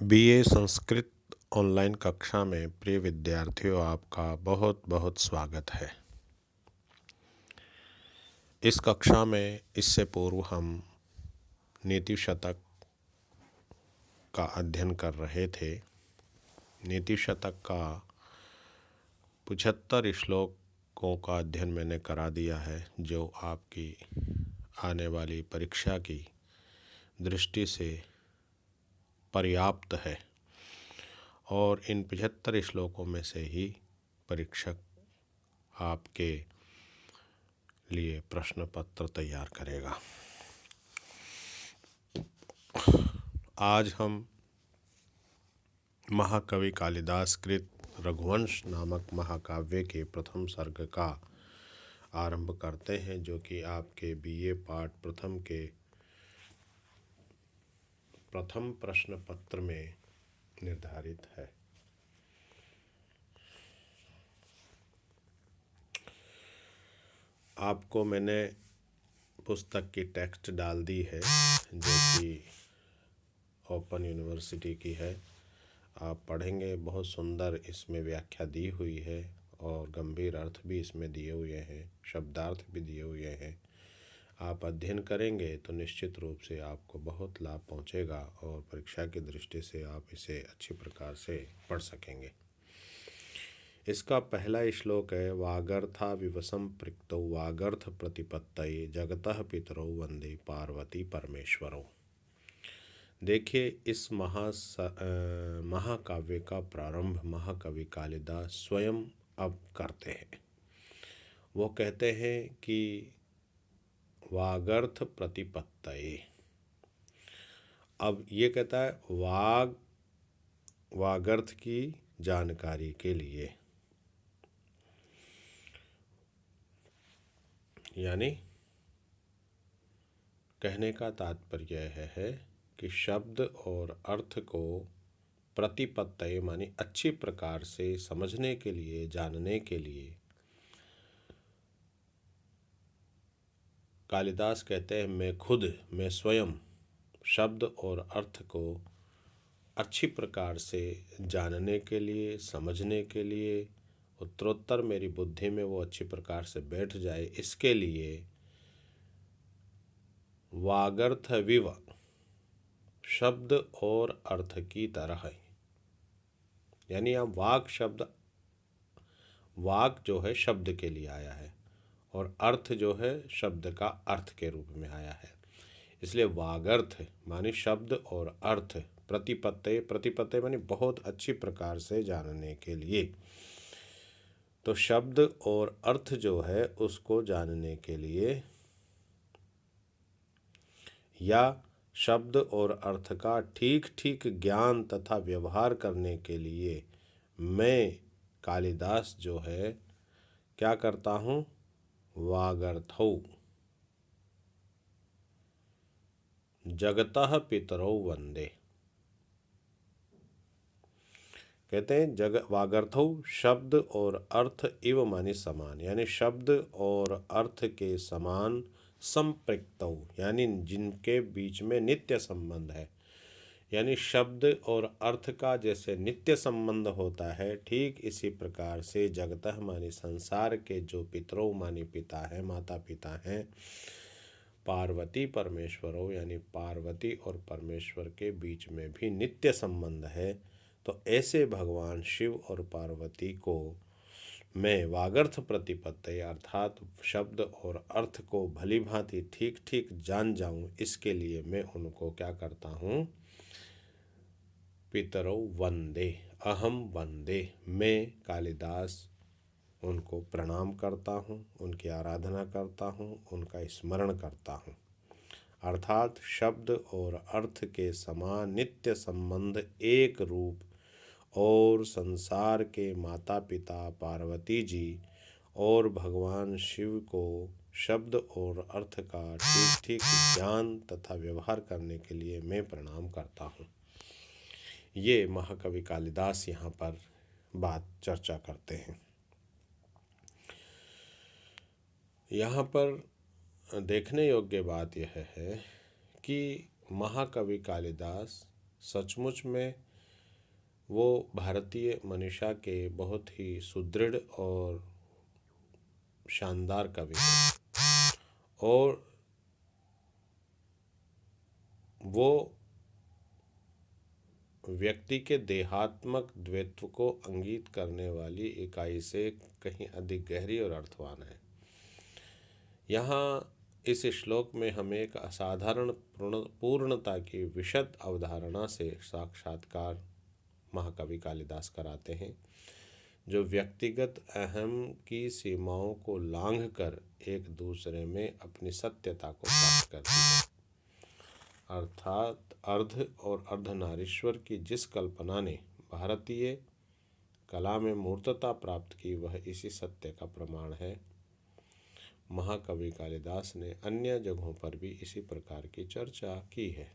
BA Sanskrit online कक्षा में प्रिय विद्यार्थियों, आपका बहुत बहुत स्वागत है। इस कक्षा में इससे पूर्व हम नीति शतक का अध्ययन कर रहे थे। नीति शतक का 75 श्लोकों का अध्ययन मैंने करा दिया है, जो आपकी आने वाली परीक्षा की दृष्टि से पर्याप्त है। और इन 75 श्लोकों में से ही परीक्षक आपके लिए प्रश्न पत्र तैयार करेगा। आज हम महाकवि कालिदास कृत रघुवंश नामक महाकाव्य के प्रथम सर्ग का आरंभ करते हैं, जो कि आपके बीए पाठ प्रथम के प्रथम प्रश्न पत्र में निर्धारित है। आपको मैंने पुस्तक की टेक्स्ट डाल दी है, जो कि ओपन यूनिवर्सिटी की है। आप पढ़ेंगे, बहुत सुंदर इसमें व्याख्या दी हुई है और गंभीर अर्थ भी इसमें दिए हुए हैं, शब्दार्थ भी दिए हुए हैं। आप अध्ययन करेंगे तो निश्चित रूप से आपको बहुत लाभ पहुंचेगा और परीक्षा की दृष्टि से आप इसे अच्छी प्रकार से पढ़ सकेंगे। इसका पहला श्लोक है, वागर्था विवसम पृक्तौ वागर्थ प्रतिपत्तये जगतः पितरौ वंदे पार्वती परमेश्वरौ। देखिए, इस महाकाव्य का प्रारंभ महाकवि कालिदास स्वयं अब करते हैं। वो कहते हैं कि वागर्थ प्रतिपत्तये। अब ये कहता है वागर्थ की जानकारी के लिए, यानी कहने का तात्पर्य यह है कि शब्द और अर्थ को प्रतिपत्तये मानी अच्छी प्रकार से समझने के लिए, जानने के लिए कालिदास कहते हैं, मैं स्वयं शब्द और अर्थ को अच्छी प्रकार से जानने के लिए, समझने के लिए, उत्तरोत्तर मेरी बुद्धि में वो अच्छी प्रकार से बैठ जाए, इसके लिए वागर्थविव शब्द और अर्थ की तरह है। यानी यहाँ वाक जो है शब्द के लिए आया है और अर्थ जो है शब्द का अर्थ के रूप में आया है। इसलिए वागर्थ मानी शब्द और अर्थ, प्रतिपत्तये मानी बहुत अच्छी प्रकार से जानने के लिए। तो शब्द और अर्थ जो है उसको जानने के लिए या शब्द और अर्थ का ठीक ठीक ज्ञान तथा व्यवहार करने के लिए मैं कालिदास जो है क्या करता हूँ, वागर्थौ जगतः पितरौ वंदे। कहते हैं वागर्थौ शब्द और अर्थ इव मानी समान, यानी शब्द और अर्थ के समान, संपृक्तौ यानी जिनके बीच में नित्य संबंध है। यानी शब्द और अर्थ का जैसे नित्य संबंध होता है, ठीक इसी प्रकार से जगतः मानी संसार के जो पितरौ मानी पिता है, माता पिता हैं, पार्वती परमेश्वरों यानी पार्वती और परमेश्वर के बीच में भी नित्य संबंध है। तो ऐसे भगवान शिव और पार्वती को मैं वागर्थ प्रतिपत्तये अर्थात शब्द और अर्थ को भली भांति ठीक ठीक जान जाऊं, इसके लिए मैं उनको क्या करता हूँ, पितरौ वंदे, अहम वंदे, मैं कालिदास उनको प्रणाम करता हूँ, उनकी आराधना करता हूँ, उनका स्मरण करता हूँ। अर्थात शब्द और अर्थ के समान नित्य संबंध, एक रूप और संसार के माता पिता पार्वती जी और भगवान शिव को शब्द और अर्थ का ठीक ठीक ज्ञान तथा व्यवहार करने के लिए मैं प्रणाम करता हूँ। ये महाकवि कालिदास यहाँ पर बात चर्चा करते हैं। यहाँ पर देखने योग्य बात यह है कि महाकवि कालिदास सचमुच में वो भारतीय मनीषा के बहुत ही सुदृढ़ और शानदार कवि हैं और वो व्यक्ति के देहात्मक द्वैत्व को इंगित करने वाली इकाई से कहीं अधिक गहरी और अर्थवान है। यहाँ इस श्लोक में हमें एक असाधारण पूर्णता की विशद अवधारणा से साक्षात्कार महाकवि कालिदास कराते हैं, जो व्यक्तिगत अहम की सीमाओं को लांघकर एक दूसरे में अपनी सत्यता को प्राप्त करती है। अर्थात अर्ध और अर्धनारीश्वर की जिस कल्पना ने भारतीय कला में मूर्तता प्राप्त की, वह इसी सत्य का प्रमाण है। महाकवि कालिदास ने अन्य जगहों पर भी इसी प्रकार की चर्चा की है।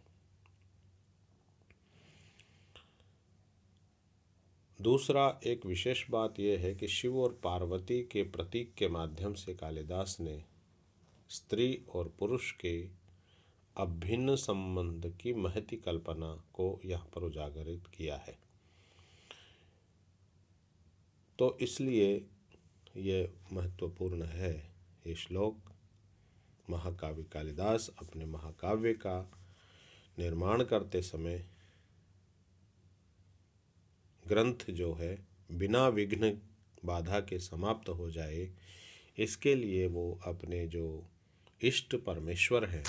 दूसरा एक विशेष बात यह है कि शिव और पार्वती के प्रतीक के माध्यम से कालिदास ने स्त्री और पुरुष के अभिन्न संबंध की महती कल्पना को यहाँ पर उजागर किया है। तो इसलिए ये महत्वपूर्ण है। ये श्लोक महाकाव्य कालिदास अपने महाकाव्य का निर्माण करते समय ग्रंथ जो है बिना विघ्न बाधा के समाप्त हो जाए, इसके लिए वो अपने जो इष्ट परमेश्वर हैं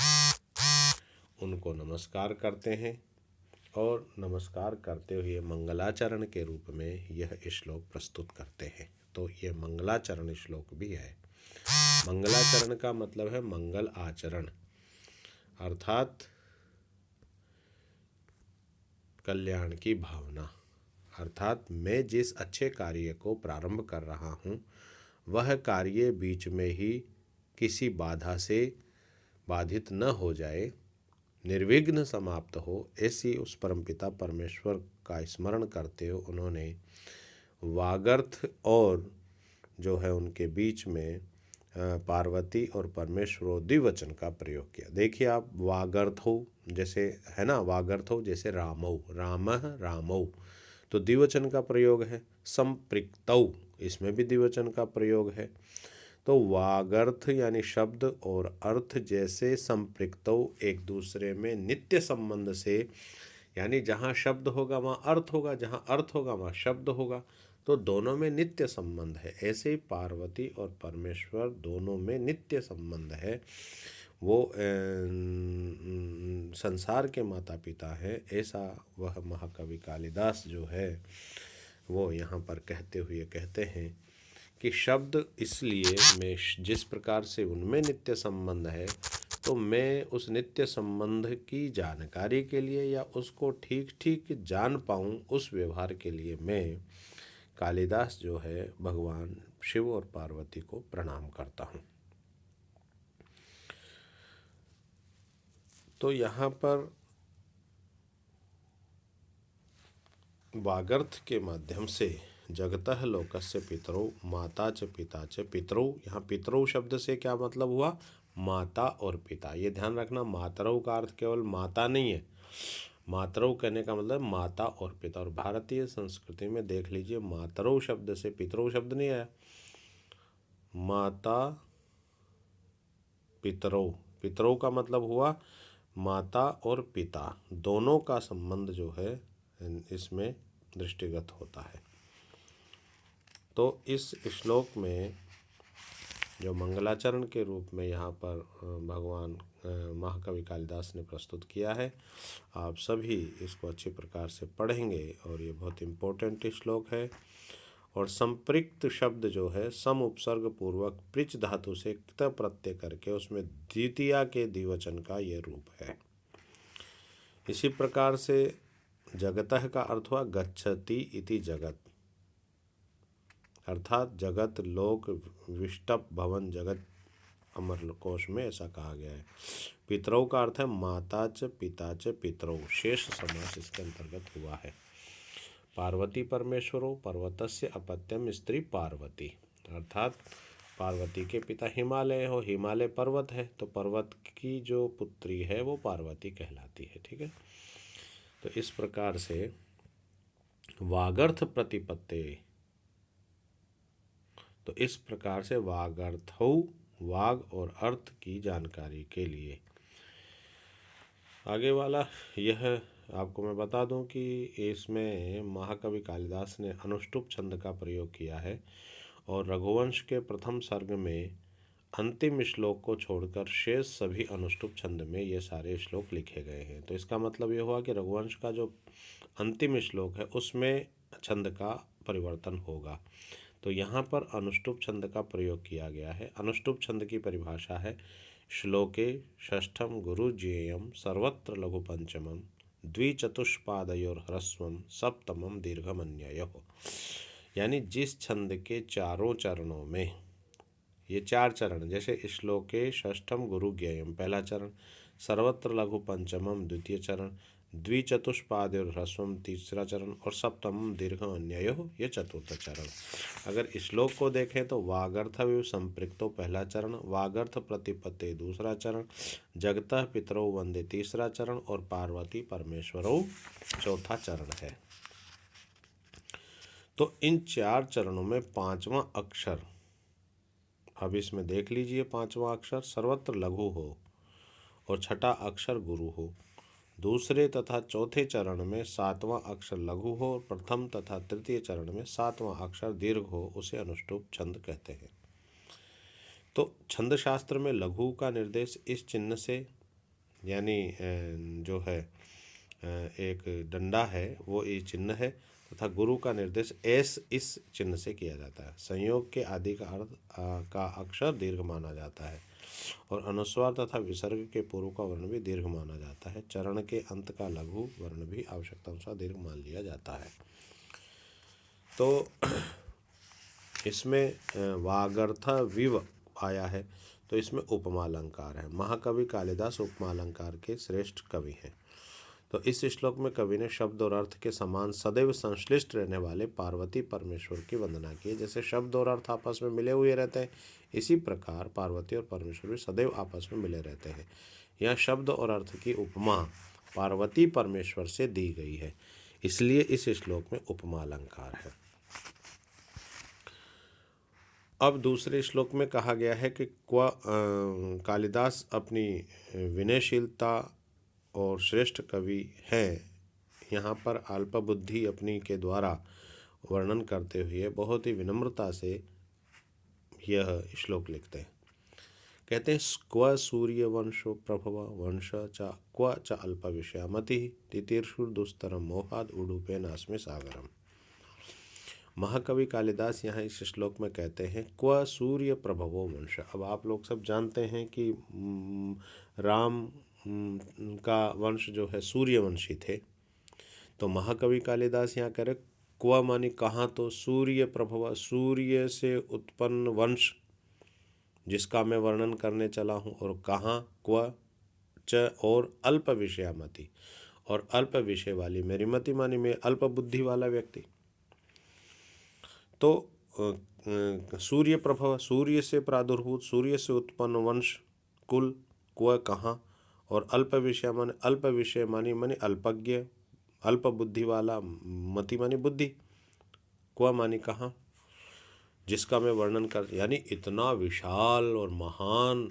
उनको नमस्कार करते हैं और नमस्कार करते हुए मंगलाचरण के रूप में यह श्लोक प्रस्तुत करते हैं। तो ये मंगलाचरण श्लोक भी है। मंगलाचरण का मतलब है मंगल आचरण, अर्थात कल्याण की भावना। अर्थात मैं जिस अच्छे कार्य को प्रारंभ कर रहा हूँ वह कार्य बीच में ही किसी बाधा से बाधित न हो जाए, निर्विघ्न समाप्त हो, ऐसी उस परमपिता परमेश्वर का स्मरण करते हुए उन्होंने वागर्थ और जो है उनके बीच में पार्वती और परमेश्वर द्विवचन का प्रयोग किया। देखिए आप, वागर्थो जैसे है ना, वागर्थो जैसे रामौ, रामः रामौ, तो द्विवचन का प्रयोग है। संपृक्तौ, इसमें भी द्विवचन का प्रयोग है। तो वागर्थ यानी शब्द और अर्थ जैसे संपृक्तौ एक दूसरे में नित्य संबंध से, यानी जहाँ शब्द होगा वहाँ अर्थ होगा, जहाँ अर्थ होगा वहाँ शब्द होगा, तो दोनों में नित्य संबंध है। ऐसे ही पार्वती और परमेश्वर दोनों में नित्य संबंध है। वो संसार के माता पिता है, ऐसा वह महाकवि कालिदास जो है वो यहाँ पर कहते हुए कहते हैं कि शब्द, इसलिए मैं जिस प्रकार से उनमें नित्य संबंध है, तो मैं उस नित्य संबंध की जानकारी के लिए या उसको ठीक ठीक जान पाऊँ, उस व्यवहार के लिए मैं कालिदास जो है भगवान शिव और पार्वती को प्रणाम करता हूँ। तो यहाँ पर वागर्थ के माध्यम से जगतः लोकस्य पितरौ माता च पिता च पितरौ, यहाँ पितरौ शब्द से क्या मतलब हुआ, माता और पिता। ये ध्यान रखना, मातरौ का अर्थ केवल माता नहीं है, मातरौ कहने का मतलब माता और पिता। और भारतीय संस्कृति में देख लीजिए, मातरौ शब्द से पितरौ शब्द नहीं आया, माता पितरौ, पितरौ का मतलब हुआ माता और पिता दोनों का संबंध जो है इसमें दृष्टिगत होता है। तो इस श्लोक में जो मंगलाचरण के रूप में यहाँ पर भगवान महाकवि कालिदास ने प्रस्तुत किया है, आप सभी इसको अच्छी प्रकार से पढ़ेंगे और ये बहुत इम्पोर्टेंट श्लोक है। और संपृक्त शब्द जो है सम उपसर्ग पूर्वक पृच धातु से क्त प्रत्यय करके उसमें द्वितीया के द्विवचन का ये रूप है। इसी प्रकार से जगतः का अर्थ हुआ गच्छति इति जगत, अर्थात जगत लोक विष्टप भवन जगत, अमर कोश में ऐसा कहा गया है। पितरौ का अर्थ है माता च पिता च पितरौ, शेष समास इसके अंतर्गत हुआ है। पार्वती परमेश्वरो पर्वतस्य अपत्यम स्त्री पार्वती, अर्थात पार्वती के पिता हिमालय हो, हिमालय पर्वत है, तो पर्वत की जो पुत्री है वो पार्वती कहलाती है। ठीक है, तो इस प्रकार से वागर्थ प्रतिपत्ते। तो इस प्रकार से वागर्थौ वाग और अर्थ की जानकारी के लिए। आगे वाला यह आपको मैं बता दूं कि इसमें महाकवि कालिदास ने अनुष्टुप छंद का प्रयोग किया है और रघुवंश के प्रथम सर्ग में अंतिम श्लोक को छोड़कर शेष सभी अनुष्टुप छंद में ये सारे श्लोक लिखे गए हैं। तो इसका मतलब ये हुआ कि रघुवंश का जो अंतिम श्लोक है उसमें छंद का परिवर्तन होगा। तो यहाँ पर अनुष्टुप छंद का प्रयोग किया गया है। अनुष्टुप छंद की परिभाषा है श्लोके षष्ठम गुरु ज्ञेयम सर्वत्र लघु पंचमम द्विचतुष्पादयोर ह्रस्वम सप्तमम दीर्घमन्ययोः। यानी जिस छंद के चारों चरणों में ये चार चरण, जैसे श्लोके षष्ठम गुरु ज्ञेयम पहला चरण, सर्वत्र लघु पंचमम द्वितीय चरण, द्विचतुष्पादयोर ह्रस्वम तीसरा चरण और सप्तमम दीर्घमन्ययोः ये चतुर्थ चरण। अगर श्लोक को देखें तो वागर्थविव संपृक्तो पहला चरण, वागर्थ प्रतिपत्ते दूसरा चरण, जगतः पितरौ वंदे तीसरा चरण और पार्वती परमेश्वरौ चौथा चरण है। तो इन चार चरणों में पांचवा अक्षर, अब इसमें देख लीजिए, पांचवा अक्षर सर्वत्र लघु हो और छठा अक्षर गुरु हो। दूसरे तथा चौथे चरण में सातवां अक्षर लघु हो और प्रथम तथा तृतीय चरण में सातवां अक्षर दीर्घ हो, उसे अनुष्टुप छंद कहते हैं। तो छंद शास्त्र में लघु का निर्देश इस चिन्ह से, यानी जो है एक डंडा है वो ये चिन्ह है, तथा गुरु का निर्देश एस इस चिन्ह से किया जाता है। संयोग के आदि का अर्थ का अक्षर दीर्घ माना जाता है और अनुस्वार तथा विसर्ग के पूर्व का वर्ण भी दीर्घ माना जाता है। चरण के अंत का लघु वर्ण भी आवश्यकता अनुसार दीर्घ मान लिया जाता है। तो इसमें वागर्थ विव आया है, तो इसमें उपमा अलंकार है। महाकवि कालिदास उपमा अलंकार के श्रेष्ठ कवि हैं। तो इस श्लोक में कवि ने शब्द और अर्थ के समान सदैव संश्लिष्ट रहने वाले पार्वती परमेश्वर की वंदना की है। जैसे शब्द और अर्थ आपस में मिले हुए रहते हैं, इसी प्रकार पार्वती और परमेश्वर भी सदैव आपस में मिले रहते हैं। यहाँ शब्द और अर्थ की उपमा पार्वती परमेश्वर से दी गई है, इसलिए इस श्लोक में उपमा अलंकार है। अब दूसरे श्लोक में कहा गया है कि कालिदास अपनी विनयशीलता और श्रेष्ठ कवि हैं, यहाँ पर अल्पबुद्धि अपनी के द्वारा वर्णन करते हुए बहुत ही विनम्रता से यह श्लोक लिखते हैं। कहते हैं क्व सूर्य वंशो प्रभव वंश च क्व च अल्प विषयामति तितीर्षुर दुस्तरम मोहाद उडुपेन अस्मि सागरम। महाकवि कालिदास यहाँ इस श्लोक में कहते हैं क्व सूर्य प्रभवो वंश। अब आप लोग सब जानते हैं कि राम का वंश जो है सूर्यवंशी थे। तो महाकवि कालिदास यहाँ कह रहे क्व मानी कहाँ, तो सूर्य प्रभव, सूर्य से उत्पन्न वंश जिसका मैं वर्णन करने चला हूँ, और कहाँ क्व च और अल्प विषयामति, और अल्प विषय वाली मेरी मति मानी मैं अल्प बुद्धि वाला व्यक्ति। तो सूर्य प्रभव, सूर्य से प्रादुर्भूत, सूर्य से उत्पन्न वंश कुल, क्व कहाँ, और अल्प विषय माने, अल्प विषय मानी अल्पज्ञ, अल्प बुद्धि वाला, मति मानी बुद्धि, क्व मानी कहाँ, जिसका मैं वर्णन कर, यानी इतना विशाल और महान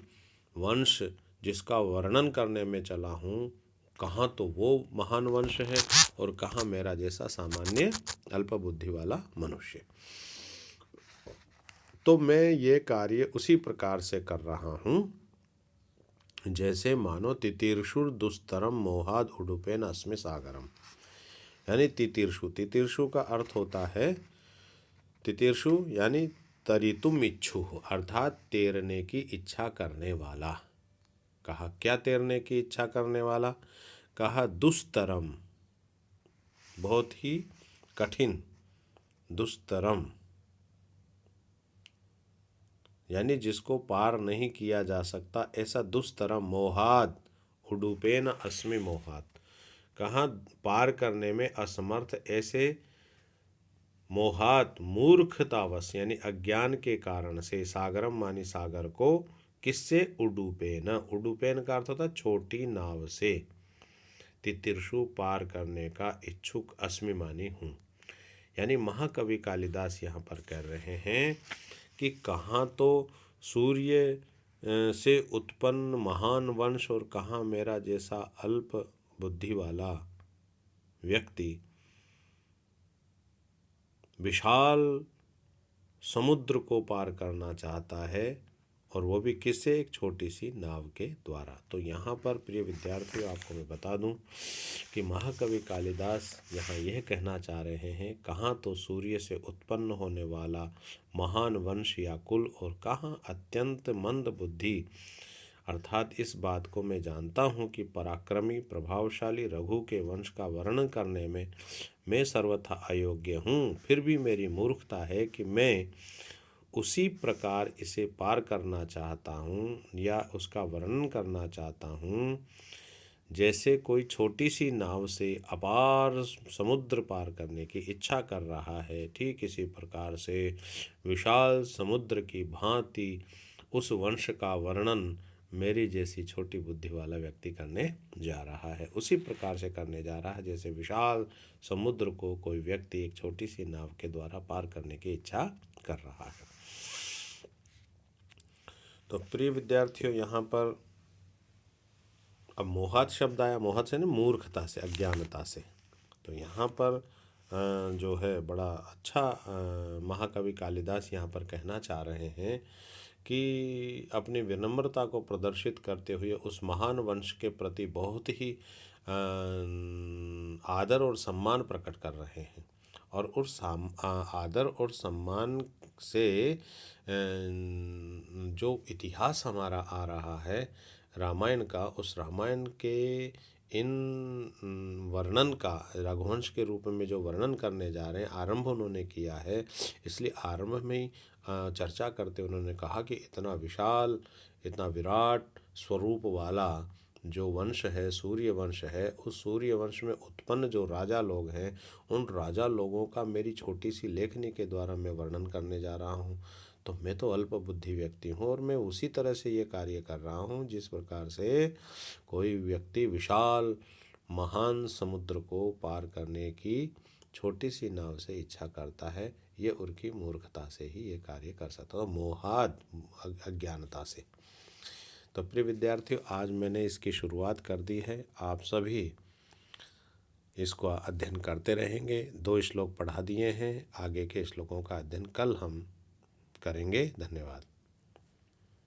वंश जिसका वर्णन करने में चला हूँ, कहाँ तो वो महान वंश है और कहाँ मेरा जैसा सामान्य अल्प बुद्धि वाला मनुष्य। तो मैं ये कार्य उसी प्रकार से कर रहा हूँ जैसे मानो तितीर्षुर दुस्तरम मोहाद उडुपेन अस्मि सागरम। यानी तितीर्षु, तितीर्षु का अर्थ होता है, तितीर्षु यानी तरितुम इच्छु, अर्थात तैरने की इच्छा करने वाला। कहा क्या तैरने की इच्छा करने वाला, कहा दुस्तरम, बहुत ही कठिन, दुस्तरम यानी जिसको पार नहीं किया जा सकता, ऐसा दुस्तरम, मोहाद उडुपेन अस्मि मोहाद, कहाँ पार करने में असमर्थ ऐसे मोहात मूर्खतावश यानी अज्ञान के कारण से, सागरम मानी सागर को, किससे, उडुपेन, उडुपेन का अर्थ होता छोटी नाव से, तितीर्षु पार करने का इच्छुक अस्मि मानी हूँ। यानी महाकवि कालिदास यहाँ पर कह रहे हैं कि कहाँ तो सूर्य से उत्पन्न महान वंश और कहाँ मेरा जैसा अल्प बुद्धि वाला व्यक्ति विशाल समुद्र को पार करना चाहता है, और वो भी किससे? एक छोटी सी नाव के द्वारा। तो यहाँ पर प्रिय विद्यार्थियों, आपको मैं बता दूं कि महाकवि कालिदास यहाँ यह कहना चाह रहे हैं, कहाँ तो सूर्य से उत्पन्न होने वाला महान वंश या कुल, और कहाँ अत्यंत मंद बुद्धि, अर्थात इस बात को मैं जानता हूँ कि पराक्रमी प्रभावशाली रघु के वंश का वर्णन करने में मैं सर्वथा अयोग्य हूँ, फिर भी मेरी मूर्खता है कि मैं उसी प्रकार इसे पार करना चाहता हूँ या उसका वर्णन करना चाहता हूँ जैसे कोई छोटी सी नाव से अपार समुद्र पार करने की इच्छा कर रहा है। ठीक इसी प्रकार से विशाल समुद्र की भांति उस वंश का वर्णन मेरी जैसी छोटी बुद्धि वाला व्यक्ति करने जा रहा है। उसी प्रकार से करने जा रहा है जैसे विशाल समुद्र को कोई व्यक्ति एक छोटी सी नाव के द्वारा पार करने की इच्छा कर रहा है। तो प्रिय विद्यार्थियों, यहाँ पर अब मोहात शब्द आया। मोहात से ना मूर्खता से, अज्ञानता से। तो यहाँ पर जो है बड़ा अच्छा महाकवि कालिदास यहाँ पर कहना चाह रहे हैं कि अपनी विनम्रता को प्रदर्शित करते हुए उस महान वंश के प्रति बहुत ही आदर और सम्मान प्रकट कर रहे हैं, और उस आदर और सम्मान से जो इतिहास हमारा आ रहा है रामायण का, उस रामायण के इन वर्णन का रघुवंश के रूप में जो वर्णन करने जा रहे हैं, आरंभ उन्होंने किया है। इसलिए आरंभ में ही चर्चा करते उन्होंने कहा कि इतना विशाल, इतना विराट स्वरूप वाला जो वंश है, सूर्य वंश है, उस सूर्य वंश में उत्पन्न जो राजा लोग हैं, उन राजा लोगों का मेरी छोटी सी लेखनी के द्वारा मैं वर्णन करने जा रहा हूँ। तो मैं तो अल्प बुद्धि व्यक्ति हूँ, और मैं उसी तरह से ये कार्य कर रहा हूँ जिस प्रकार से कोई व्यक्ति विशाल महान समुद्र को पार करने की छोटी सी नाव से इच्छा करता है। ये उनकी मूर्खता से ही ये कार्य कर सकता है, मोहात, अज्ञानता से। तो प्रिय विद्यार्थियों, आज मैंने इसकी शुरुआत कर दी है। आप सभी इसको अध्ययन करते रहेंगे। 2 श्लोक पढ़ा दिए हैं, आगे के श्लोकों का अध्ययन कल हम करेंगे। धन्यवाद।